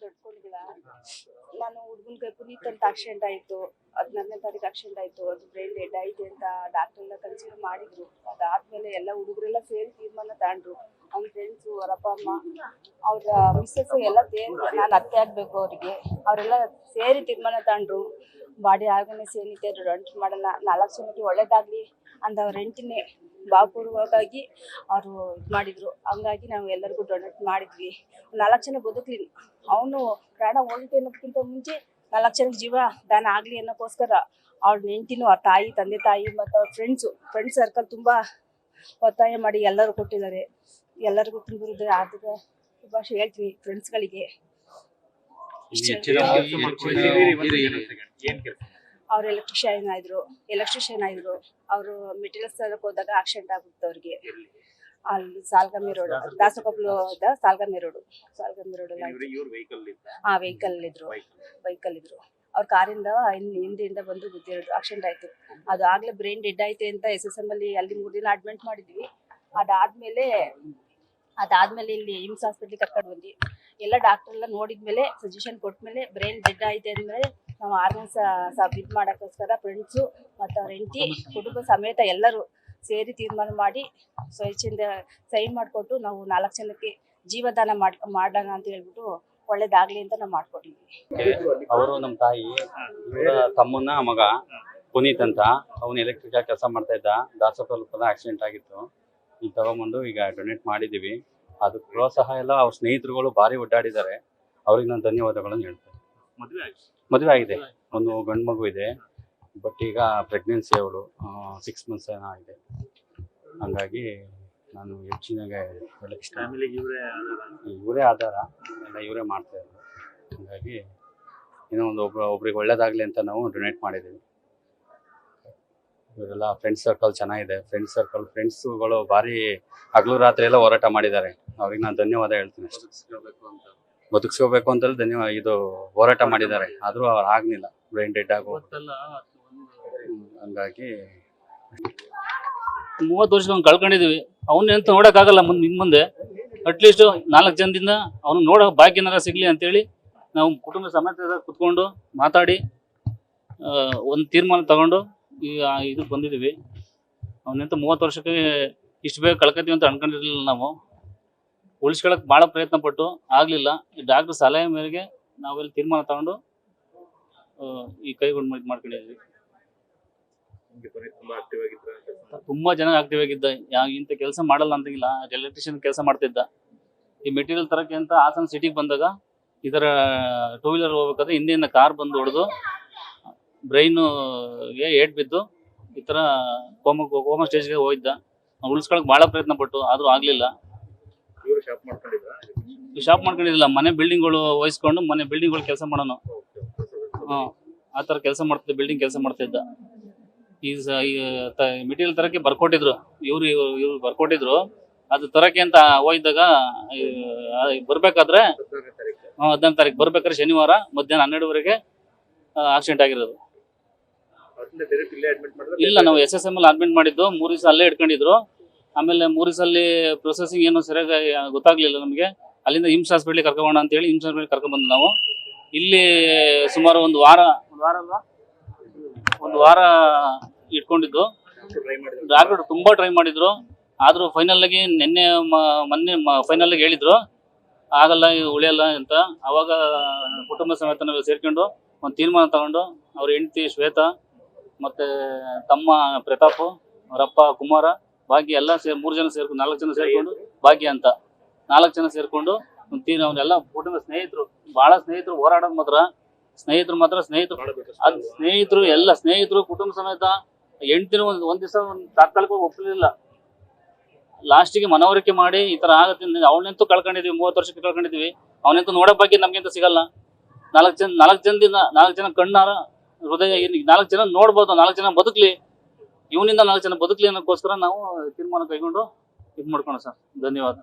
ದೊಡ್ಡಕೊಂಡ್ಗಳ ನಾನು ಹುಡುಗನ್ಗೆ ಪುನೀತ್ ಅಂತ ಆಕ್ಸಿಡೆಂಟ್ ಆಯಿತು. 14ನೇ ತಾರೀಕು ಆಕ್ಸಿಡೆಂಟ್ ಆಯಿತು. ಅದು ಬ್ರೈನ್ ಡೆಡ್ ಆಯಿತು ಅಂತ ಡಾಕ್ಟರ್ ಎಲ್ಲ ಕನ್ಸಿಡರ್ ಮಾಡಿದ್ರು. ಅದಾದ್ಮೇಲೆ ಎಲ್ಲ ಹುಡುಗರೆಲ್ಲ ಸೇರಿ ತೀರ್ಮಾನ ತಗೊಂಡ್ರು. ಅವ್ನ ಫ್ರೆಂಡ್ಸು, ಅವ್ರ ಅಪ್ಪ ಅಮ್ಮ, ಅವ್ರ ಮಿಸ್ಸಸ್ ಎಲ್ಲ ಸೇರಿ ನಾನು ಅತ್ತೆ ಆಗಬೇಕು ಅವರಿಗೆ, ಅವರೆಲ್ಲ ಸೇರಿ ತೀರ್ಮಾನ ತಗೊಂಡ್ರು. ಬಾಡಿ ಆರ್ಗನೈಸ್ ಏನಿದೆ ಡೊನೇಟ್ ಮಾಡೋಣ, 4 ಜನಕ್ಕೆ ಒಳ್ಳೇದಾಗಲಿ ಅಂತ ಅವ್ರ ಹೆಂಡತಿನೇ ಭಾವಪೂರ್ವಕವಾಗಿ ಅವರು ಇದು ಮಾಡಿದರು. ಹಂಗಾಗಿ ನಾವು ಎಲ್ಲರಿಗೂ ಡೊನೇಟ್ ಮಾಡಿದ್ವಿ. 4 ಜನ ಬದುಕಲಿ, ಅವನು ಪ್ರಾಣ ಹೋಗುತ್ತೆ ಅನ್ನೋದಕ್ಕಿಂತ ಮುಂಚೆ 4 ಜನಕ್ಕೆ ಜೀವ ದಾನ ಆಗಲಿ ಅನ್ನೋಕ್ಕೋಸ್ಕರ ಅವ್ರ ಹೆಂಡತಿನೂ, ಅವ್ರ ತಾಯಿ, ತಂದೆ ತಾಯಿ ಮತ್ತು ಅವ್ರ ಫ್ರೆಂಡ್ ಸರ್ಕಲ್ ತುಂಬ ಒತ್ತಾಯ ಮಾಡಿ ಎಲ್ಲರೂ ಕೊಟ್ಟಿದ್ದಾರೆ. ಎಲ್ಲರಿಗೂ ತುಂಬ ಆದ ಶುಭಾಶಯ ಹೇಳ್ತೀನಿ ಫ್ರೆಂಡ್ಸ್ಗಳಿಗೆ. ಅವ್ರು ಎಲೆಕ್ಟ್ರಿಷಿಯನ್ ಆಯಿದ್ರು. ಅವರು ಮೆಟೀರಿಯಲ್ಸ್ ತರಕ್ಕೆ ಹೋದಾಗ ಆಕ್ಸಿಡೆಂಟ್ ಆಗುತ್ತೆ ಅವ್ರಿಗೆ. ಅಲ್ಲಿ ಸಾಲ್ಗಮ್ಮಿ ರೋಡ್, ದಾಸಕೊಪ್ಪಲದ ಸಾಲ್ಗಮ್ಮಿ ರೋಡ್ ವೆಹಿಕಲ್ ಇದ್ರು. ಅವ್ರ ಕಾರಿಂದ ಹಿಂದೆಯಿಂದ ಬಂದು ಗುದ್ದಿರೋದು, ಆಕ್ಸಿಡೆಂಟ್ ಆಯ್ತು. ಅದು ಆಗ್ಲೇ ಬ್ರೈನ್ ಡೆಡ್ ಆಯ್ತು ಅಂತ SSM ಅಲ್ಲಿ 3 ದಿನ ಅಡ್ಮಿಟ್ ಮಾಡಿದ್ವಿ. ಅದಾದ್ಮೇಲೆ ಇಲ್ಲಿ ಇಮ್ಸ್ ಹಾಸ್ಪಿಟ್ಲಿಗೆ ಕರ್ಕೊಂಡು ಬಂದ್ವಿ. ಎಲ್ಲ ಡಾಕ್ಟರ್ ಎಲ್ಲ ನೋಡಿದ್ಮೇಲೆ ಸಜೆಷನ್ ಕೊಟ್ಮೇಲೆ ಬ್ರೈನ್ ಡೆಡ್ ಆಯ್ತು ಅಂದಮೇಲೆ ನಾವು ಆರ್ಗನ್ಸ್ ಇದು ಮಾಡೋಕ್ಕೋಸ್ಕರ ಫ್ರೆಂಡ್ಸು ಮತ್ತು ಅವ್ರ ಹೆಂಡತಿ, ಕುಟುಂಬ ಸಮೇತ ಎಲ್ಲರೂ ಸೇರಿ ತೀರ್ಮಾನ ಮಾಡಿ ಸ್ವಚ್ಛಂದ ಸೈನ್ ಮಾಡಿಕೊಟ್ಟು ನಾವು 4 ಜನಕ್ಕೆ ಜೀವದಾನ ಮಾಡೋಣ ಅಂತ ಹೇಳ್ಬಿಟ್ಟು ಒಳ್ಳೇದಾಗ್ಲಿ ಅಂತ ನಾವು ಮಾಡ್ಕೊಟ್ಟಿದ್ವಿ. ಅವರು ನಮ್ಮ ತಾಯಿ, ತಮ್ಮನ ಮಗ ಪುನೀತ್ ಅಂತ, ಅವನು ಎಲೆಕ್ಟ್ರಿಕಲ್ ಕೆಲಸ ಮಾಡ್ತಾ ಇದ್ದ. ದಾಸಕೊಪ್ಪದ ಆಕ್ಸಿಡೆಂಟ್ ಆಗಿತ್ತು. ಈಗ ತಗೊಂಬಂದು ಈಗ ಡೊನೇಟ್ ಮಾಡಿದ್ದೀವಿ. ಅದು ಪ್ರೋತ್ಸಾಹ ಎಲ್ಲ ಅವ್ರ ಸ್ನೇಹಿತರುಗಳು ಭಾರಿ ಒಡ್ಡಾಡಿದ್ದಾರೆ. ಅವ್ರಿಗೆ ನಾನು ಧನ್ಯವಾದಗಳನ್ನು ಹೇಳ್ತೇನೆ. ಮದುವೆ ಆಗಿದೆ, ಒಂದು ಗಂಡು ಮಗು ಇದೆ. ಬಟ್ ಈಗ ಪ್ರೆಗ್ನೆನ್ಸಿ ಅವಳು 6 months ಏನೋ ಆಗಿದೆ. ಹಂಗಾಗಿ ನಾನು ಹೆಚ್ಚಿನಾಗೆ ಇವರೇ ಆಧಾರ, ಎಲ್ಲ ಇವರೇ ಮಾಡ್ತಾ ಇದ್ರು. ಹಂಗಾಗಿ ಇನ್ನೂ ಒಬ್ರಿಗೆ ಒಳ್ಳೇದಾಗಲಿ ಅಂತ ನಾವು ಡೊನೇಟ್ ಮಾಡಿದ್ದೀವಿ. ಇವರೆಲ್ಲ ಫ್ರೆಂಡ್ಸ್ ಸರ್ಕಲ್ ಚೆನ್ನಾಗಿದೆ. ಫ್ರೆಂಡ್ಸ್ಗಳು ಭಾರಿ ಹಗಲು ರಾತ್ರಿ ಎಲ್ಲ ಹೋರಾಟ ಮಾಡಿದ್ದಾರೆ. ಅವ್ರಿಗೆ ನಾನು ಧನ್ಯವಾದ ಹೇಳ್ತೀನಿ. ಬದುಕಿಸ್ಕೋಬೇಕು ಅಂತೇಳಿ ಇದು ಹೋರಾಟ ಮಾಡಿದ್ದಾರೆ. ಆದರೂ ಅವ್ರು ಆಗಲಿಲ್ಲ, ಬ್ರೈನ್ ಡೆಡ್ ಆಗೋ. ಹಂಗಾಗಿ 30 ವರ್ಷ ಕಳ್ಕೊಂಡಿದೀವಿ. ಅವನ್ನೆಂತ ನೋಡೋಕ್ಕಾಗಲ್ಲ ಮುಂದೆ. ಅಟ್ಲೀಸ್ಟ್ 4 ಜನದಿಂದ ಅವನು ನೋಡೋ ಭಾಗ್ಯನಾರ ಸಿಗ್ಲಿ ಅಂತೇಳಿ ನಾವು ಕುಟುಂಬ ಸಮೇತ ಕುತ್ಕೊಂಡು ಮಾತಾಡಿ ಒಂದು ತೀರ್ಮಾನ ತಗೊಂಡು ಇದಕ್ಕೆ ಬಂದಿದ್ದೀವಿ. ಅವನೆಂತ 30 ವರ್ಷಕ್ಕೆ ಇಷ್ಟು ಬೇಗ ಕಳ್ಕೊತೀವಿ ಅಂತ ಅನ್ಕೊಂಡಿರ್ಲಿಲ್ಲ. ನಾವು ಉಳಿಸ್ಕೊಳಕ್ಕೆ ಭಾಳ ಪ್ರಯತ್ನ ಪಟ್ಟು ಆಗಲಿಲ್ಲ. ಡಾಕ್ಟರ್ ಸಲಹೆ ಮೇರೆಗೆ ನಾವೆಲ್ಲ ತೀರ್ಮಾನ ತಗೊಂಡು ಈ ಕೈಗೊಂಡು ಮಾಡ್ಕೊಂಡಿದ್ವಿ. ತುಂಬಾ ಜನ ಆಕ್ಟಿವ್ ಆಗಿದ್ದ. ಇಂಥ ಕೆಲಸ ಮಾಡಲ್ಲ ಅಂತಿಲ್ಲ. ಎಲೆಕ್ಟ್ರಿಷಿಯನ್ ಕೆಲಸ ಮಾಡ್ತಿದ್ದ. ಈ ಮೆಟೀರಿಯಲ್ ತರಕ್ಕೆ ಅಂತ ಹಾಸನ ಸಿಟಿಗೆ ಬಂದಾಗ ಇದರ 2 ವೀಲರ್ ಹೋಗ್ಬೇಕಾದ್ರೆ ಹಿಂದೆಯಿಂದ ಕಾರ್ ಬಂದು ಹೊಡೆದು ಬ್ರೈನ್ಗೆ ಏಟ್ ಬಿದ್ದು ಈ ಥರ ಕೋಮಾ ಸ್ಟೇಜ್ಗೆ ಹೋಗಿದ್ದ. ಉಳಿಸ್ಕೊಳಕ್ಕೆ ಭಾಳ ಪ್ರಯತ್ನ ಪಟ್ಟು ಆದರೂ ಆಗಲಿಲ್ಲ. ಶಾಪ್ ಮಾಡ್ಕೊಂಡಿದ್ದಿಲ್ಲ, ಮನೆ ಬಿಲ್ಡಿಂಗ್ಗಳು ವಹಿಸ್ಕೊಂಡು ಮನೆ ಬಿಲ್ಡಿಂಗ್ಗಳು ಕೆಲಸ ಮಾಡೋಣ. ಆ ಥರ ಕೆಲಸ ಮಾಡ್ತಿದ್ದ, ಬಿಲ್ಡಿಂಗ್ ಕೆಲಸ ಮಾಡ್ತಿದ್ದ. ಈ ಮೆಟೀರಿಯಲ್ ತರಕ್ಕೆ ಬರ್ಕೊಟ್ಟಿದ್ರು, ಇವ್ರು ಬರ್ಕೊಟ್ಟಿದ್ರು. ಅದು ತರಕ್ಕೆ ಅಂತ ಹೋಗಿದ್ದಾಗ ಬರ್ಬೇಕಾದ್ರೆ 15ನೇ ತಾರೀಕು ಬರ್ಬೇಕಾದ್ರೆ ಶನಿವಾರ ಮಧ್ಯಾಹ್ನ 12ಗಂಟೆವರೆಗೆ ಆಕ್ಸಿಡೆಂಟ್ ಆಗಿರೋದು. ಇಲ್ಲ, ನಾವು SSM ಅಲ್ಲಿ ಅಡ್ಮಿಟ್ ಮಾಡಿದ್ದು. 3 ದಿವಸ ಅಲ್ಲೇ ಇಟ್ಕೊಂಡಿದ್ರು. ಆಮೇಲೆ 3 ದಿವಸ ಅಲ್ಲಿ ಪ್ರೊಸೆಸಿಂಗ್ ಏನು ಸರಿಯಾಗಿ ಗೊತ್ತಾಗ್ಲಿಲ್ಲ ನಮಗೆ. ಅಲ್ಲಿಂದ ಇಮ್ಸ್ ಹಾಸ್ಪಿಟ್ಲಿಗೆ ಕರ್ಕೊಂಬೋಣ ಅಂತೇಳಿ ಇಮ್ಸ್ ಹಾಸ್ಪಿಟ್ಲಿಗೆ ಕರ್ಕೊಂಡ್ಬಂದು ನಾವು ಇಲ್ಲಿ ಸುಮಾರು ಒಂದು ವಾರ ಇಟ್ಕೊಂಡಿದ್ದು. ಡಾಕ್ಟರ್ ತುಂಬಾ ಟ್ರೈ ಮಾಡಿದ್ರು. ಆದ್ರೂ ಫೈನಲ್ ಆಗಿ ಮೊನ್ನೆ ಫೈನಲ್ ಆಗಿ ಹೇಳಿದ್ರು ಆಗಲ್ಲ, ಉಳಿಯಲ್ಲ ಅಂತ. ಅವಾಗ ಕುಟುಂಬ ಸಮೇತ ನಾವು ಸೇರ್ಕೊಂಡು ಒಂದು ತೀರ್ಮಾನ ತಗೊಂಡು ಅವ್ರ ಹೆಂಡತಿ ಶ್ವೇತಾ ಮತ್ತೆ ತಮ್ಮ ಪ್ರತಾಪ್, ಅವರಪ್ಪ ಕುಮಾರ, ಭಾಗ್ಯ ಎಲ್ಲ 3 ಜನ ಸೇರ್ಕೊಂಡು 4 ಜನ ಸೇರ್ಕೊಂಡು, ಭಾಗ್ಯ ಅಂತ 4 ಜನ ಸೇರ್ಕೊಂಡು ಅವನ್ನೆಲ್ಲ ಕುಟುಂಬ ಸ್ನೇಹಿತರು, ಬಹಳ ಸ್ನೇಹಿತರು, ಹೋರಾಡೋದು ಮಾತ್ರ ಸ್ನೇಹಿತರು ಎಲ್ಲ ಸ್ನೇಹಿತರು ಕುಟುಂಬ ಸಮೇತ. ಹೆಂಡ್ತಿನ ಒಂದ್ ದಿವಸ ತಾತ್ಕಾಲಿಕವಾಗಿ ಒಪ್ಪಲಿಲ್ಲ. ಲಾಸ್ಟಿಗೆ ಮನವರಿಕೆ ಮಾಡಿ ಈ ತರ ಆಗತ್ತೆ. ಅವನಂತೂ ಕಳ್ಕೊಂಡಿದ್ವಿ, 30 ವರ್ಷಕ್ಕೆ ಕಳ್ಕೊಂಡಿದ್ವಿ. ಅವನಂತೂ ನೋಡೋ ಬಗ್ಗೆ ನಮ್ಗಿಂತ ಸಿಗಲ್ಲ. 4 ಜನ ಕಣ್ಣಾರ ಹೃದಯ 4 ಜನ ನೋಡ್ಬೋದು, 4 ಜನ ಬದುಕ್ಲಿ, ಇವನಿಂದ 4 ಜನ ಬದುಕ್ಲಿ ಅನ್ನೋಕ್ಕೋಸ್ಕರ ನಾವು ತೀರ್ಮಾನ ಕೈಗೊಂಡು ಇದು ಮಾಡ್ಕೋಣ ಸರ್. ಧನ್ಯವಾದ.